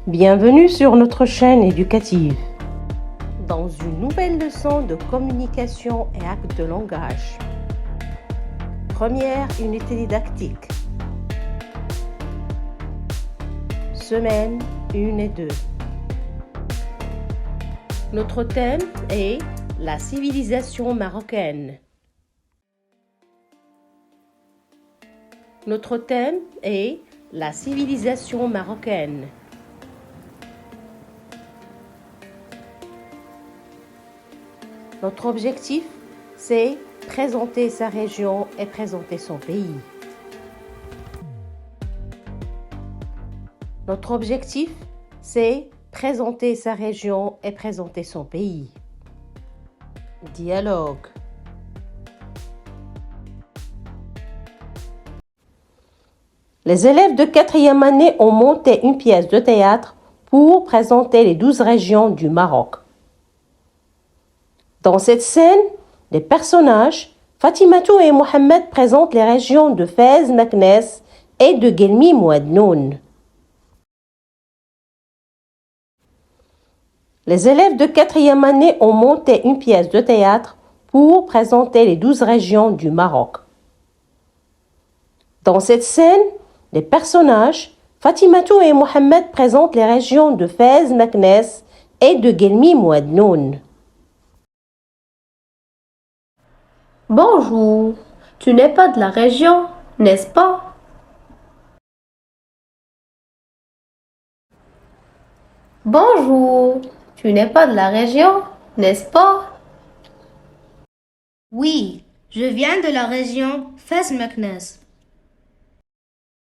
Bienvenue sur notre chaîne éducative. Dans une nouvelle leçon de communication et actes de langage. Première unité didactique. Semaine 1 et 2. Notre thème est la civilisation marocaine. Notre thème est la civilisation marocaine. Notre objectif, c'est présenter sa région et présenter son pays. Notre objectif, c'est présenter sa région et présenter son pays. Dialogue. Les élèves de 4e année ont monté une pièce de théâtre pour présenter les 12 régions du Maroc. Dans cette scène, les personnages, Fatimatou et Mohamed présentent les régions de Fès, Meknès et de Guelmim Ouadnoun. Les élèves de 4e année ont monté une pièce de théâtre pour présenter les 12 régions du Maroc. Dans cette scène, les personnages, Fatimatou et Mohamed présentent les régions de Fès, Meknès et de Guelmim Ouadnoun. Bonjour, tu n'es pas de la région, n'est-ce pas? Bonjour, tu n'es pas de la région, n'est-ce pas? Oui, je viens de la région Fès-Meknès.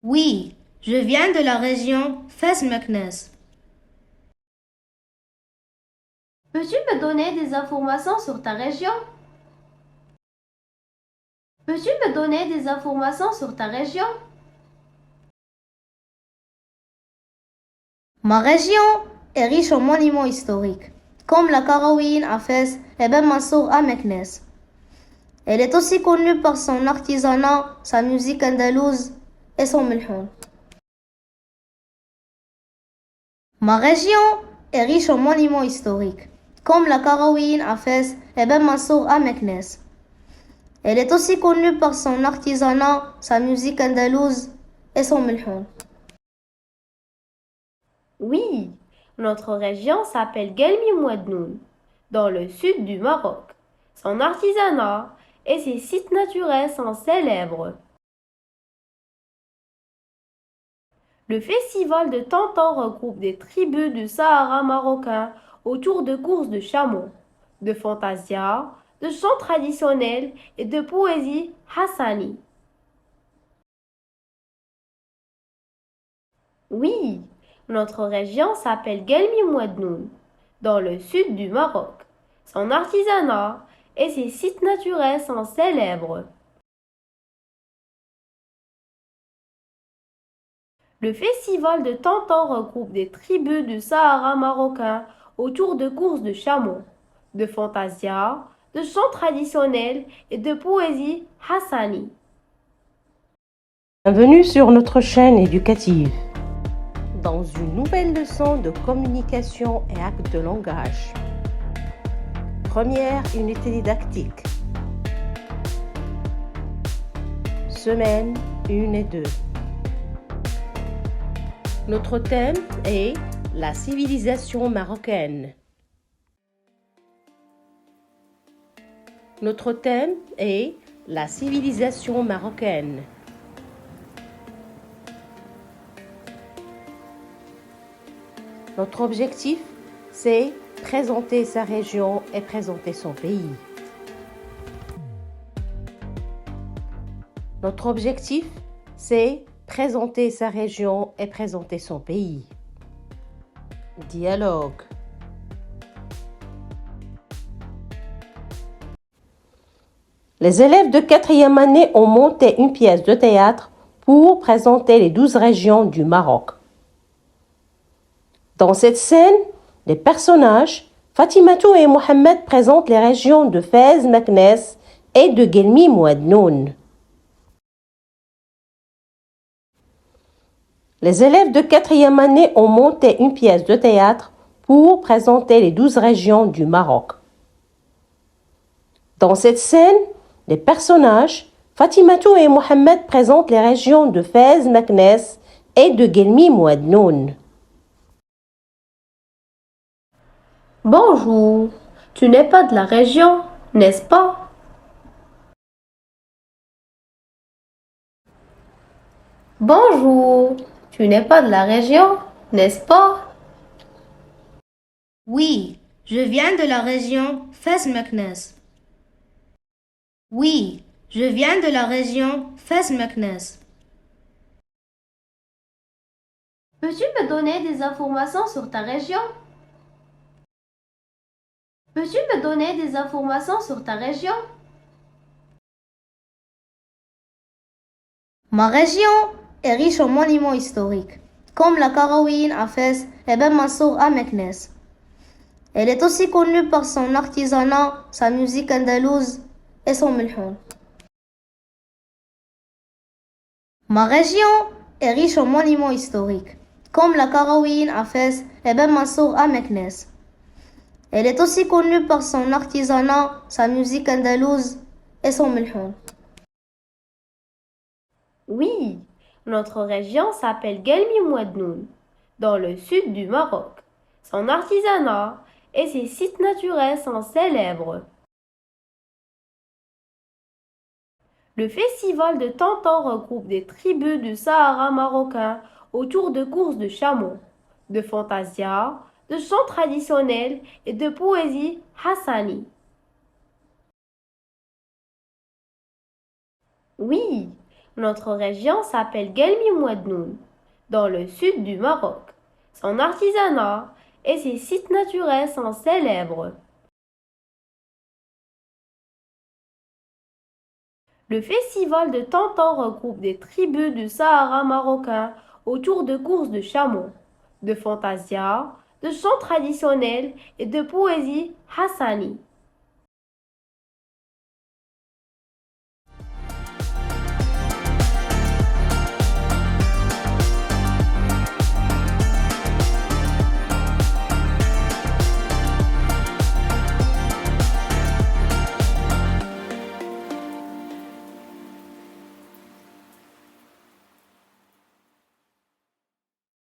Oui, je viens de la région Fès-Meknès. Peux-tu me donner des informations sur ta région? Peux-tu me donner des informations sur ta région? Ma région est riche en monuments historiques, comme la Karawin à Fès et Ben Mansour à Meknès. Elle est aussi connue par son artisanat, sa musique andalouse et son milhoun. Ma région est riche en monuments historiques, comme la Karawin à Fès et Ben Mansour à Meknès. Elle est aussi connue par son artisanat, sa musique andalouse et son milhoun. Oui, notre région s'appelle Guelmim Ouadnoun, dans le sud du Maroc. Son artisanat et ses sites naturels sont célèbres. Le festival de Tantan regroupe des tribus du Sahara marocain autour de courses de chameaux, de fantasia, de chants traditionnels et de poésie hassani. Oui, notre région s'appelle Guelmim Ouadnoun, dans le sud du Maroc. Son artisanat et ses sites naturels sont célèbres. Le festival de Tantan regroupe des tribus du Sahara marocain autour de courses de chameaux, de fantasia, de chants traditionnels et de poésie hassani. Bienvenue sur notre chaîne éducative. Dans une nouvelle leçon de communication et actes de langage. Première unité didactique. Semaine 1 et 2. Notre thème est la civilisation marocaine. Notre thème est la civilisation marocaine. Notre objectif, c'est présenter sa région et présenter son pays. Notre objectif, c'est présenter sa région et présenter son pays. Dialogue. Les élèves de 4e année ont monté une pièce de théâtre pour présenter les 12 régions du Maroc. Dans cette scène, les personnages, Fatimatou et Mohamed présentent les régions de Fès, Meknès et de Guelmim Ouadnoun. Les élèves de 4e année ont monté une pièce de théâtre pour présenter les 12 régions du Maroc. Dans cette scène, les personnages, Fatimatou et Mohamed présentent les régions de Fès, Meknès et de Guelmim Ouadnoun. Bonjour, tu n'es pas de la région, n'est-ce pas? Bonjour, tu n'es pas de la région, n'est-ce pas? Oui, je viens de la région Fès-Meknès. Oui, je viens de la région Fès-Meknès. Peux-tu me donner des informations sur ta région? Peux-tu me donner des informations sur ta région? Ma région est riche en monuments historiques, comme la Qarawiyyin à Fès et Ben Mansour à Meknès. Elle est aussi connue par son artisanat, sa musique andalouse et son milhoun. Ma région est riche en monuments historiques, comme la Qarawiyyin à Fès et Ben Mansour à Meknès. Elle est aussi connue par son artisanat, sa musique andalouse et son milhoun. Oui, notre région s'appelle Guelmim Ouadnoun, dans le sud du Maroc. Son artisanat et ses sites naturels sont célèbres. Le festival de Tantan regroupe des tribus du Sahara marocain autour de courses de chameaux, de fantasia, de chants traditionnels et de poésie hassani. Oui, notre région s'appelle Guelmim Ouadnoun, dans le sud du Maroc. Son artisanat et ses sites naturels sont célèbres. Le festival de Tantan regroupe des tribus du Sahara marocain autour de courses de chameaux, de fantasia, de chants traditionnels et de poésie hassani.